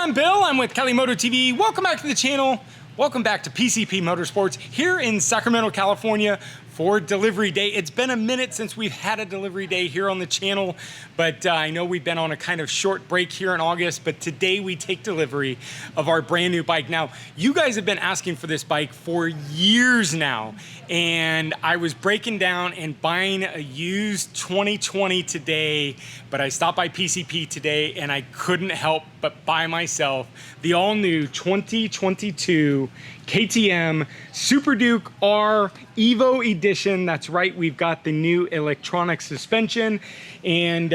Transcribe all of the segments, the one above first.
I'm Bill. I'm with Cali Moto TV. Welcome back to the channel. Welcome back to PCP Motorsports here in Sacramento, California for delivery day. It's been a minute since we've had a delivery day here on the channel, but I know we've been on a kind of short break here in August, but today we take delivery of our brand new bike. Now, you guys have been asking for this bike for years now, and I was breaking down and buying a used 2020 today, but I stopped by PCP today and I couldn't help but buy myself the all new 2022 KTM Superduke R Evo Edition. That's right, we've got the new electronic suspension, and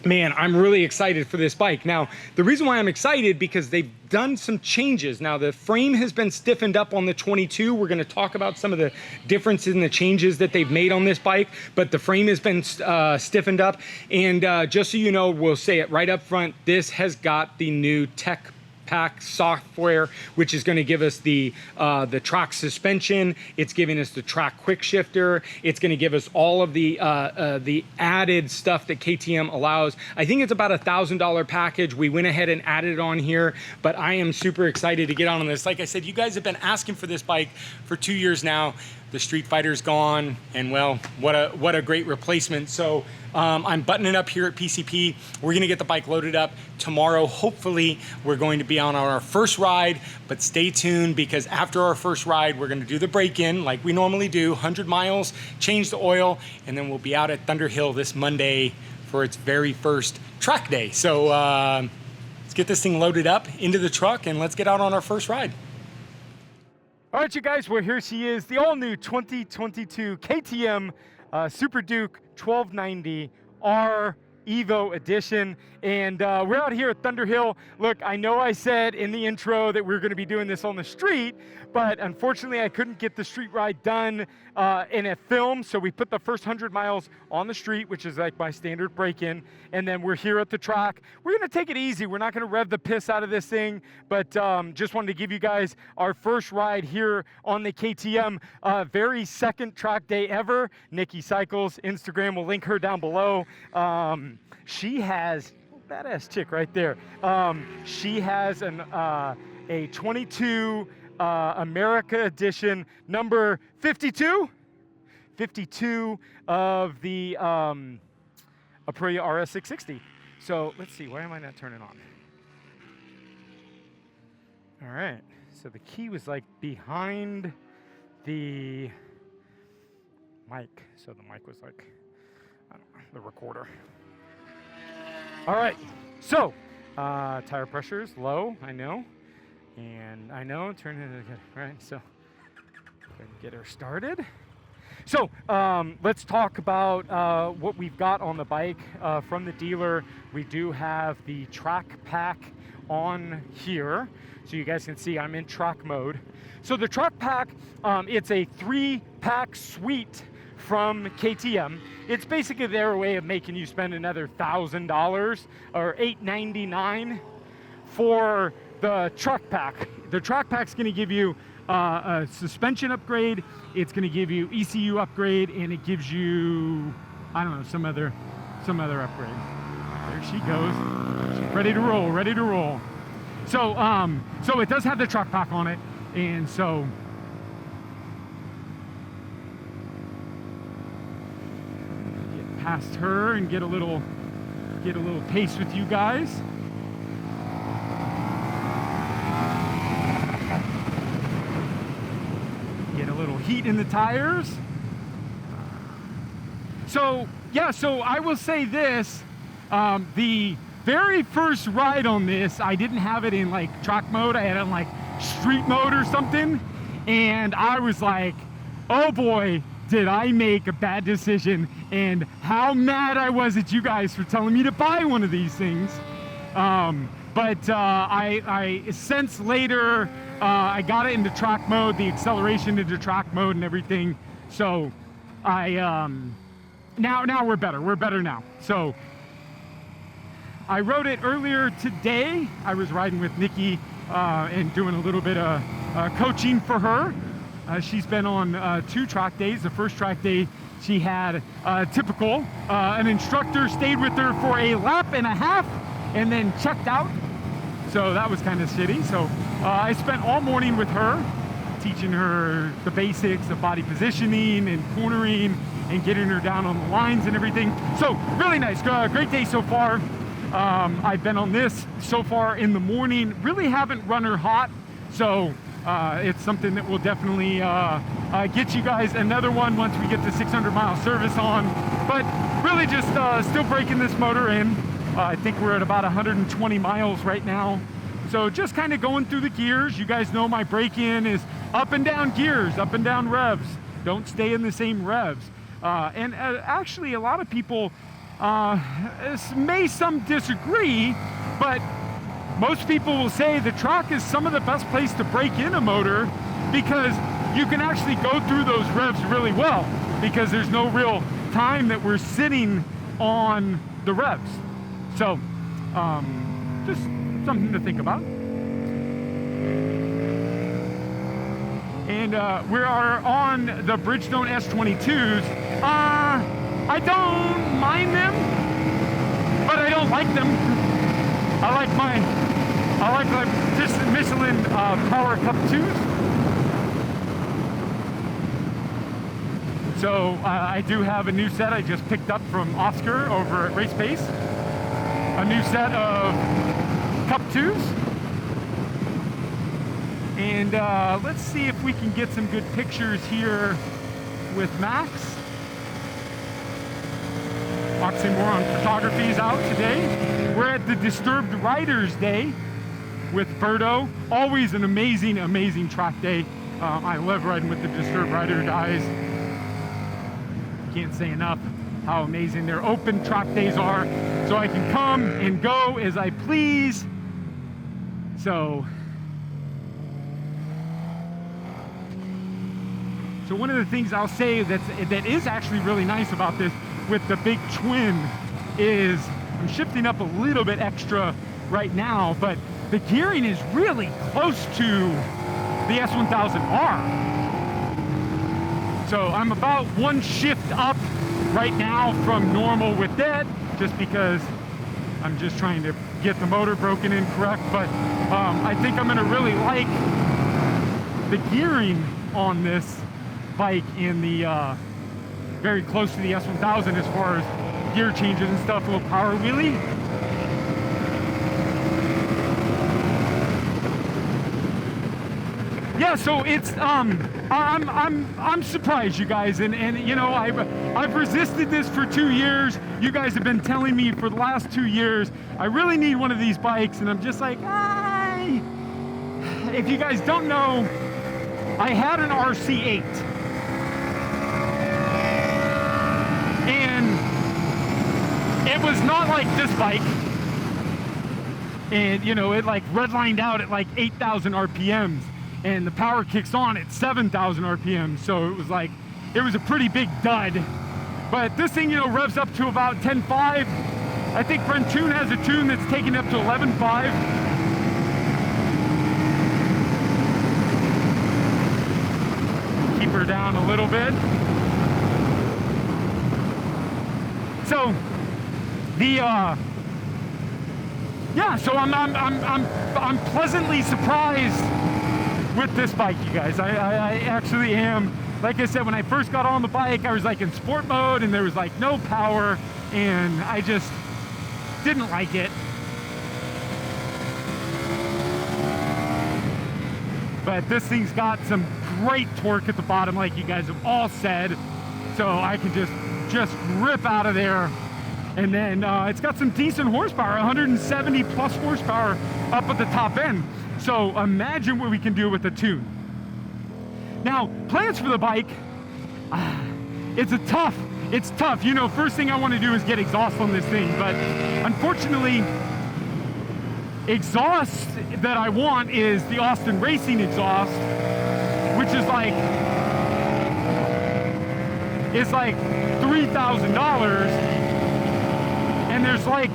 man, I'm really excited for this bike. Now, the reason why I'm excited, because they've done some changes. Now, the frame has been stiffened up on the 22. We're gonna talk about some of the differences in the changes that they've made on this bike, but the frame has been stiffened up. And just so you know, we'll say it right up front, this has got the new tech pack software, which is going to give us the track suspension. It's giving us the track quick shifter. It's going to give us all of the added stuff that KTM allows. I think it's about $1,000 package. We went ahead and added it on here, but I am super excited to get on this. Like I said, you guys have been asking for this bike for 2 years now. The Street Fighter's gone, and well, what a great replacement. So I'm buttoning up here at PCP. We're gonna get the bike loaded up tomorrow. Hopefully, we're going to be on our first ride, but stay tuned, because after our first ride, we're gonna do the break-in like we normally do, 100 miles, change the oil, and then we'll be out at Thunder Hill this Monday for its very first track day. So let's get this thing loaded up into the truck and let's get out on our first ride. All right, you guys, well, here she is, the all-new 2022 KTM Superduke 1290 R Evo Edition, and we're out here at Thunder Hill. Look, I know I said in the intro that we were going to be doing this on the street, but unfortunately I couldn't get the street ride done in a film, so we put the first 100 miles on the street, which is like my standard break-in, and then we're here at the track. We're going to take it easy. We're not going to rev the piss out of this thing, but just wanted to give you guys our first ride here on the KTM. Very second track day ever. Nikki Cycles, Instagram, we'll link her down below. She has, badass chick right there. She has a 22 America edition, number 52 of the Aprilia RS660. So let's see, why am I not turning on? All right, so the key was like behind the mic. So the mic was like, I don't know, the recorder. All right, so tire pressure is low, I know. And I know, turn it, right, so go ahead and get her started. So let's talk about what we've got on the bike from the dealer. We do have the track pack on here, so you guys can see I'm in track mode. So the track pack, it's a 3-pack suite from KTM. It's basically their way of making you spend another $1,000 or $899 for the truck pack. The truck pack's going to give you a suspension upgrade, it's going to give you ECU upgrade, and it gives you, I don't know, some other upgrade. There she goes. She's ready to roll, ready to roll. So so it does have the truck pack on it, and so get past her and get a little pace with you guys. Get a little heat in the tires. So yeah, so I will say this, the very first ride on this, I didn't have it in like track mode, I had it in like street mode or something, and I was like, oh boy, did I make a bad decision, and how mad I was at you guys for telling me to buy one of these things. But I since later, I got it into track mode, the acceleration into track mode and everything. So now we're better now. So I rode it earlier today. I was riding with Nikki and doing a little bit of coaching for her. She's been on 2 track days. The first track day she had typical. An instructor stayed with her for a lap and a half and then checked out. So that was kind of shitty. So I spent all morning with her, teaching her the basics of body positioning and cornering and getting her down on the lines and everything. So really nice, great day so far. I've been on this so far in the morning, really haven't run her hot. So it's something that will definitely get you guys another one once we get the 600-mile service on. But really just still breaking this motor in. I think we're at about 120 miles right now. So just kind of going through the gears. You guys know my break-in is up and down gears, up and down revs. Don't stay in the same revs. And actually a lot of people may some disagree, but most people will say the track is some of the best place to break in a motor because you can actually go through those revs really well because there's no real time that we're sitting on the revs. So just something to think about. And we are on the Bridgestone S22s. I don't mind them, but I don't like them. I like my Michelin Power Cup 2s. So I do have a new set I just picked up from Oscar over at Race Pace. A new set of Cup 2s. And let's see if we can get some good pictures here with Max. Oxymoron Photography is out today. We're at the Disturbed Riders Day with Berto. Always an amazing, amazing track day. I love riding with the Disturbed Rider guys. Can't say enough how amazing their open track days are. So I can come and go as I please. So one of the things I'll say that is actually really nice about this with the big twin is I'm shifting up a little bit extra right now, but the gearing is really close to the S1000R. So I'm about one shift up right now from normal with that, just because I'm just trying to get the motor broken in correct. But I think I'm gonna really like the gearing on this bike in the very close to the S1000 as far as gear changes and stuff, a little power wheelie. Yeah, so it's I'm surprised, you guys, and you know I've resisted this for 2 years. You guys have been telling me for the last 2 years I really need one of these bikes, and I'm just like, if you guys don't know, I had an RC8. And it was not like this bike. And you know, it like redlined out at like 8,000 RPMs. And the power kicks on at 7,000 RPM. So it was like, it was a pretty big dud. But this thing, you know, revs up to about 10.5. I think Brentoon has a tune that's taken up to 11.5. Keep her down a little bit. So the yeah, so I'm pleasantly surprised with this bike, you guys. I actually am. Like I said, when I first got on the bike, I was like in sport mode and there was like no power and I just didn't like it. But this thing's got some great torque at the bottom, like you guys have all said. So I can just rip out of there. And then it's got some decent horsepower, 170 plus horsepower up at the top end. So imagine what we can do with the tune. Now, plans for the bike, it's tough. You know, first thing I want to do is get exhaust on this thing, but unfortunately, exhaust that I want is the Austin Racing exhaust, which is like, it's like $3,000, and there's like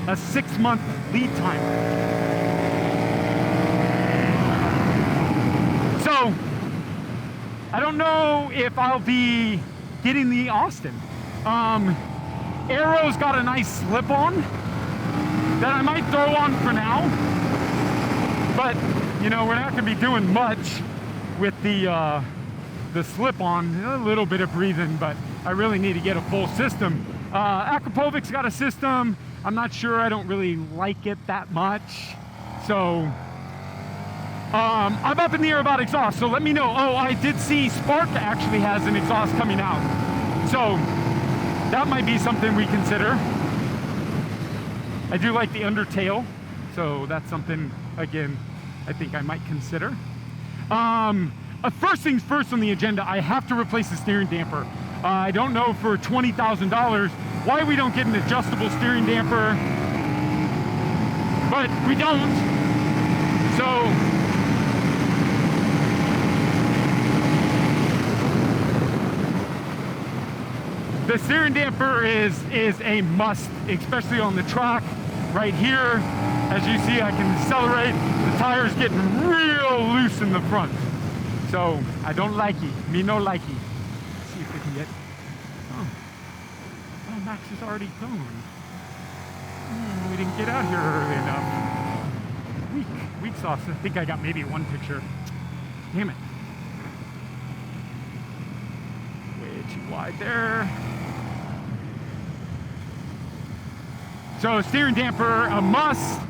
a 6-month lead time. So I don't know if I'll be getting the Austin. Arrow's got a nice slip on that I might throw on for now. But, you know, we're not going to be doing much with the slip-on. A little bit of breathing, but I really need to get a full system. Akrapovic's got a system. I'm not sure. I don't really like it that much. So, I'm up in the air about exhaust, so let me know. Oh, I did see Spark actually has an exhaust coming out. So, that might be something we consider. I do like the undertail, so that's something, again, I think I might consider. First things first on the agenda, I have to replace the steering damper. I don't know for $20,000 why we don't get an adjustable steering damper, but we don't. So, the steering damper is a must, especially on the track. Right here, as you see, I can accelerate. The tire's getting real loose in the front. So, I don't like it. Me no like it. Let's see if we can get... Oh, Max is already gone. We didn't get out here early enough. Weak sauce. I think I got maybe one picture. Damn it. Way too wide there. So steering damper, a must.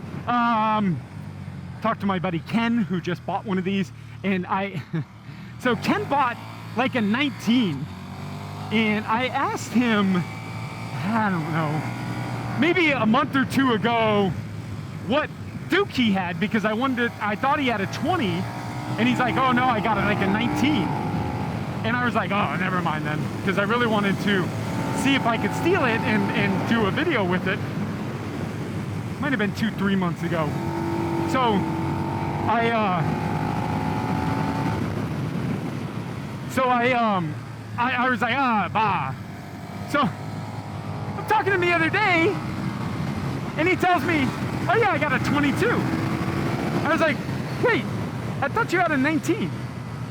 Talked to my buddy Ken, who just bought one of these, and so Ken bought like a 19, and I asked him, I don't know, maybe a month or two ago, what Duke he had, because I thought he had a 20, and he's like, oh no, I got it like a 19. And I was like, oh, never mind then, because I really wanted to see if I could steal it and do a video with it. Might have been 2-3 months ago. So I was like, bah. So I'm talking to him the other day, and he tells me, oh yeah, I got a 22. I was like, wait, I thought you had a 19.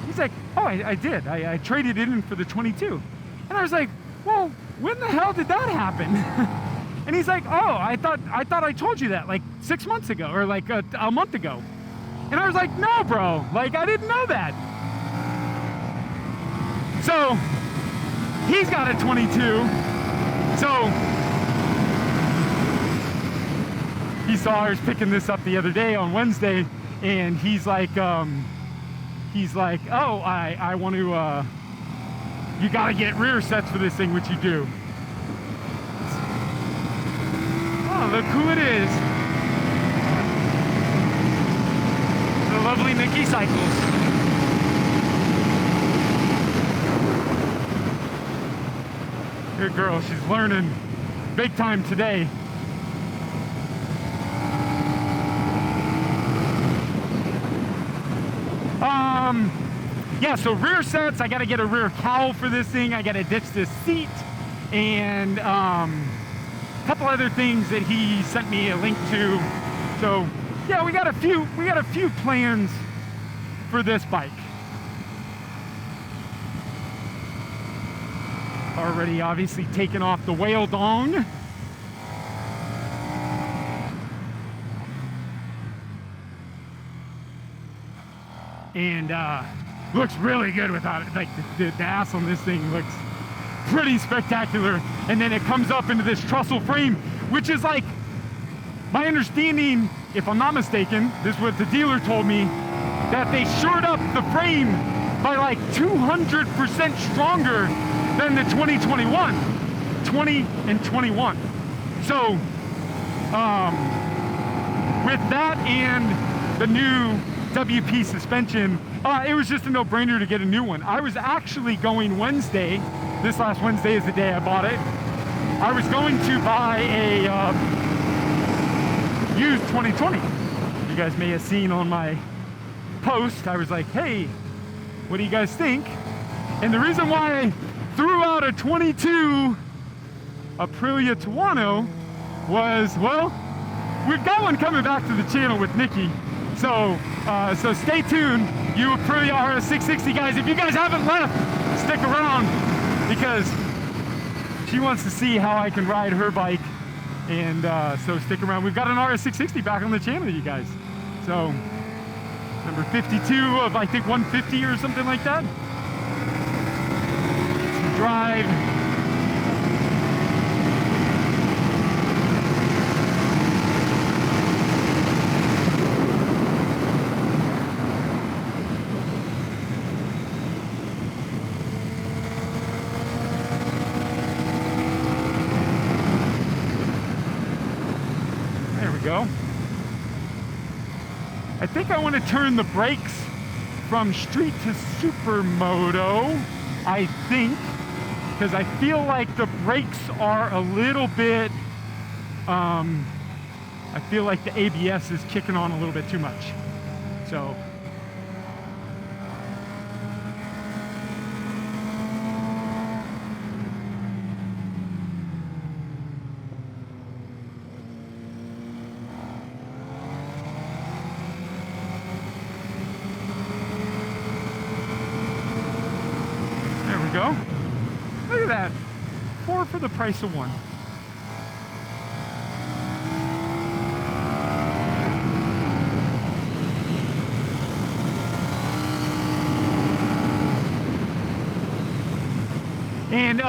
He's like, oh, I did. I traded it in for the 22. And I was like, well, when the hell did that happen? And he's like, oh, I thought I told you that like 6 months ago, or like a month ago. And I was like, no, bro, like I didn't know that. So he's got a 22. So he saw I was picking this up the other day on Wednesday, and he's like, oh, I want to, you gotta get rear sets for this thing, which you do. Oh, look who it is. The lovely Nikki Cycles. Good girl, she's learning big time today. Yeah, so rear sets, I gotta get a rear cowl for this thing. I gotta ditch this seat, and a couple other things that he sent me a link to. So yeah, we got a few plans for this bike. Already obviously taken off the whale dong. And looks really good without it. Like the ass on this thing looks pretty spectacular. And then it comes up into this trussel frame, which is like, my understanding, if I'm not mistaken, this is what the dealer told me, that they shored up the frame by like 200% stronger than the 2021. 20 and 21. So with that and the new WP suspension, it was just a no-brainer to get a new one. I was actually going Wednesday. This last Wednesday is the day I bought it. I was going to buy a used 2020. You guys may have seen on my post, I was like, hey, what do you guys think? And the reason why I threw out a 22 Aprilia Tuono was, well, we've got one coming back to the channel with Nikki. So stay tuned, you Aprilia RS660 guys. If you guys haven't left, stick around, because she wants to see how I can ride her bike And so stick around. We've got an RS660 back on the channel, you guys. So number 52 of, I think, 150 or something like that. Some drive. Go. I think I want to turn the brakes from street to supermoto, I think, because I feel like the brakes are a little bit, I feel like the ABS is kicking on a little bit too much. So go. Look at that. 4 for the price of 1. And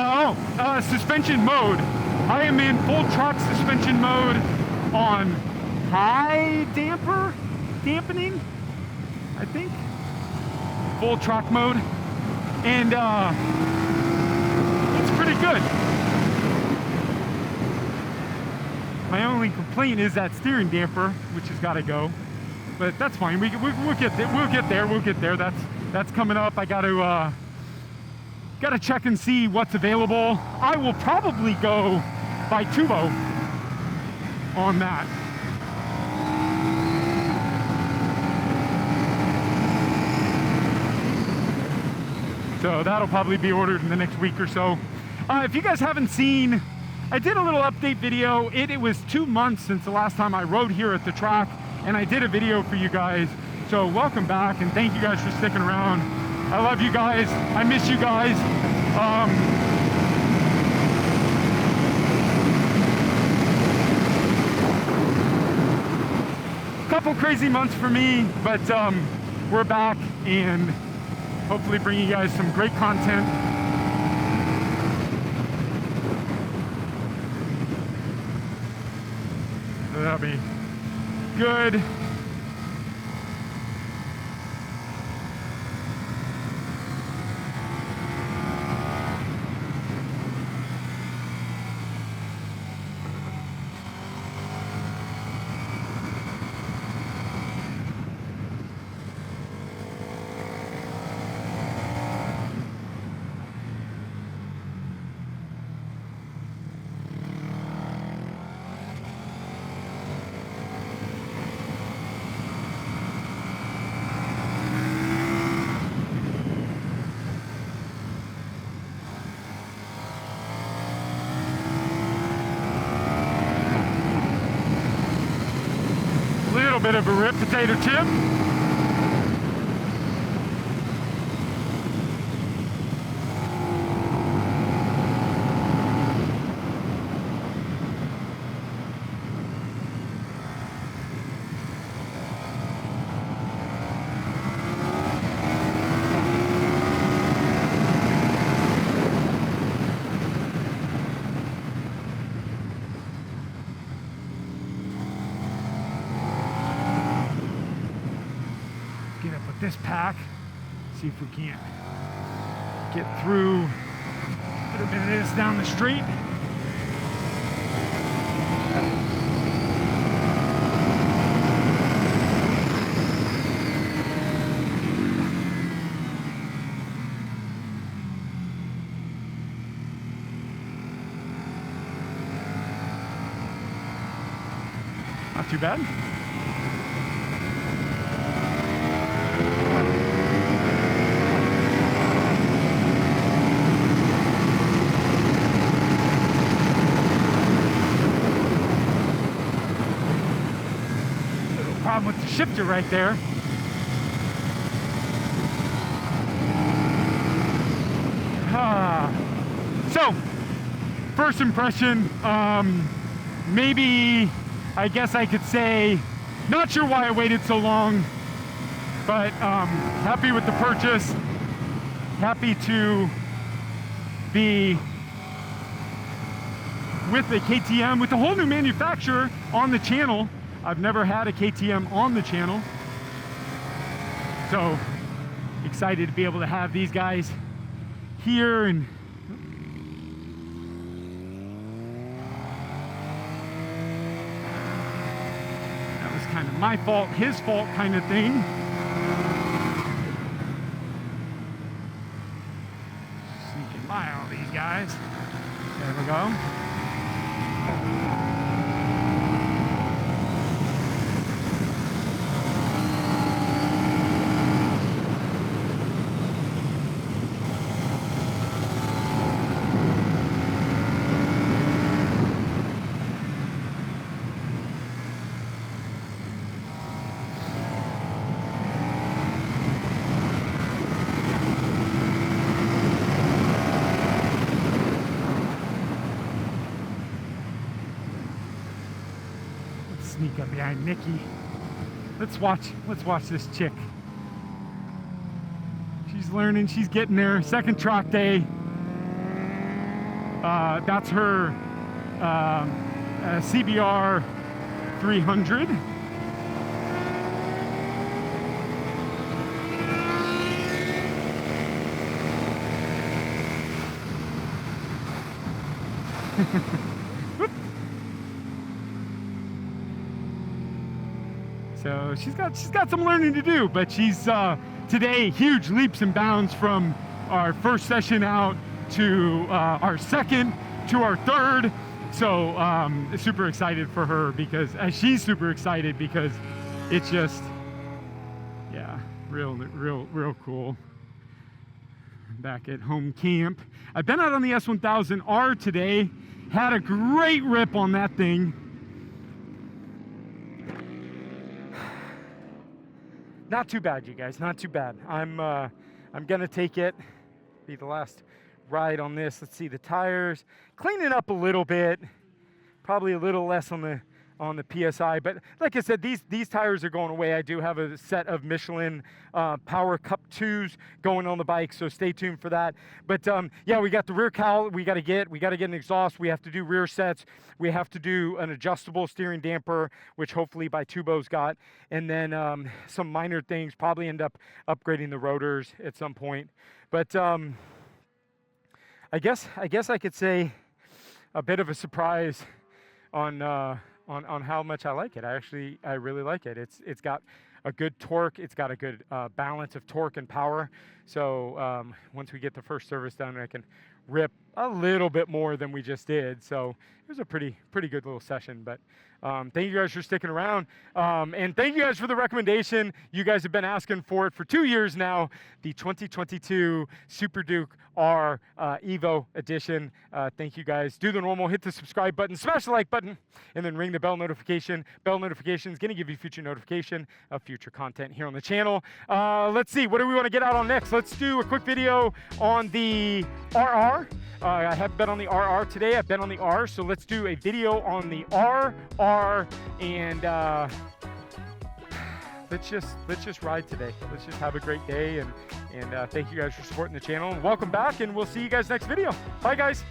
suspension mode. I am in full truck suspension mode on high dampening, I think. Full truck mode. And it's pretty good. My only complaint is that steering damper, which has got to go, but that's fine. We'll get there. We'll get there. That's coming up. I got to check and see what's available. I will probably go by Tubo on that. So that'll probably be ordered in the next week or so. If you guys haven't seen, I did a little update video. It was 2 months since the last time I rode here at the track, and I did a video for you guys. So welcome back, and thank you guys for sticking around. I love you guys. I miss you guys. Couple crazy months for me, but we're back, and hopefully bring you guys some great content. So that'll be good. Bit of a rip potato chip. This pack, see if we can't get through a little bit of this down the street. Not too bad. With the shifter right there. So, first impression, maybe, I guess I could say, not sure why I waited so long, but happy with the purchase. Happy to be with the KTM, with a whole new manufacturer on the channel. I've never had a KTM on the channel. So excited to be able to have these guys here. And that was kind of my fault, his fault kind of thing. Sneaking by all these guys. There we go. Sneak up behind Nikki. Let's watch this chick. She's learning, she's getting there. Second track day. That's her CBR 300. So she's got some learning to do, but she's today huge leaps and bounds from our first session out to our second to our third. So super excited for her, because she's super excited because it's just, yeah, real cool. Back at home camp. I've been out on the S1000R today. Had a great rip on that thing. Not too bad, you guys, not too bad. I'm gonna take it, be the last ride on this. Let's see, the tires, clean it up a little bit, probably a little less on the PSI, but like I said, these tires are going away. I do have a set of Michelin Power Cup 2s going on the bike, so stay tuned for that. But yeah, we got the rear cowl we got to get an exhaust. We have to do rear sets. We have to do an adjustable steering damper, which hopefully by Tubo's got, and then some minor things. Probably end up upgrading the rotors at some point. But I guess I could say a bit of a surprise on how much I like it. I really like it. It's got a good torque. It's got a good balance of torque and power. So once we get the first service done, I can rip a little bit more than we just did. So it was a pretty good little session. But thank you guys for sticking around. And thank you guys for the recommendation. You guys have been asking for it for 2 years now. The 2022 Superduke R Evo edition. Thank you guys. Do the normal, hit the subscribe button, smash the like button, and then ring the bell notification. Bell notification is going to give you future notification of future content here on the channel. Let's see, what do we want to get out on next? Let's do a quick video on the RR. I haven't been on the RR today. I've been on the R, so let's do a video on the RR, and let's just ride today. Let's just have a great day, and thank you guys for supporting the channel, and welcome back, and we'll see you guys next video. Bye, guys.